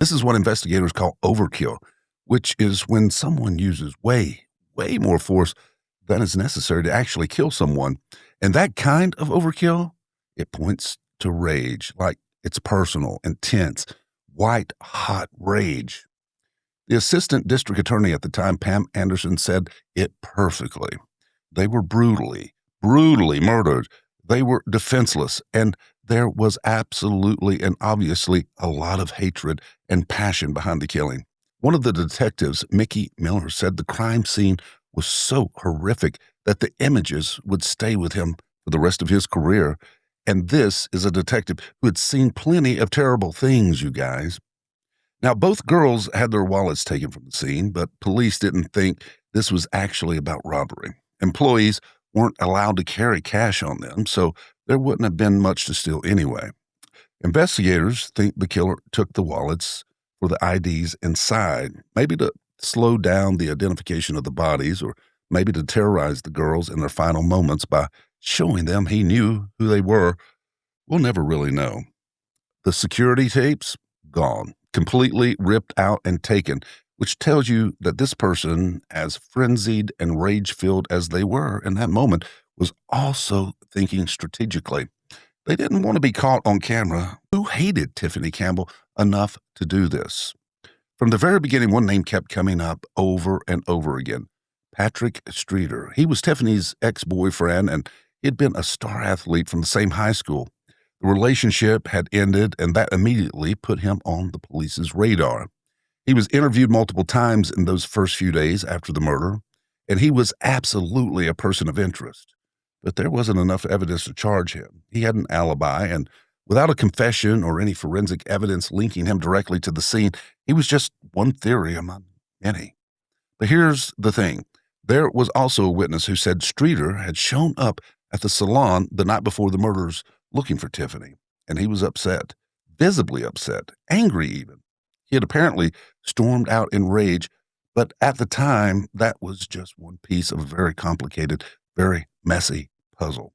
This is what investigators call overkill, which is when someone uses way more force than is necessary to actually kill someone. And that kind of overkill, it points to rage, like it's personal, intense, white hot rage. The assistant district attorney at the time, Pam Anderson, said it perfectly. They were brutally murdered. They were defenseless, and there was absolutely and obviously a lot of hatred and passion behind the killing. One of the detectives, Mickey Miller, said the crime scene was so horrific that the images would stay with him for the rest of his career. And this is a detective who had seen plenty of terrible things, you guys. Now, both girls had their wallets taken from the scene, but police didn't think this was actually about robbery. Employees weren't allowed to carry cash on them, so there wouldn't have been much to steal anyway. Investigators think the killer took the wallets for the IDs inside, maybe to slow down the identification of the bodies, or maybe to terrorize the girls in their final moments by showing them he knew who they were. We'll never really know. The security tapes, gone, completely ripped out and taken, which tells you that this person, as frenzied and rage filled as they were in that moment, was also thinking strategically. They didn't want to be caught on camera. Who hated Tiffany Campbell enough to do this? From the very beginning, one name kept coming up over and over again: Patrick Streeter. He was Tiffany's ex boyfriend, and he'd been a star athlete from the same high school. The relationship had ended, and that immediately put him on the police's radar. He was interviewed multiple times in those first few days after the murder, and he was absolutely a person of interest. But there wasn't enough evidence to charge him. He had an alibi, and without a confession or any forensic evidence linking him directly to the scene, he was just one theory among many. But here's the thing. There was also a witness who said Streeter had shown up at the salon the night before the murders looking for Tiffany, and he was upset, visibly upset, angry even. He had apparently stormed out in rage, but at the time, that was just one piece of a very complicated, very messy puzzle.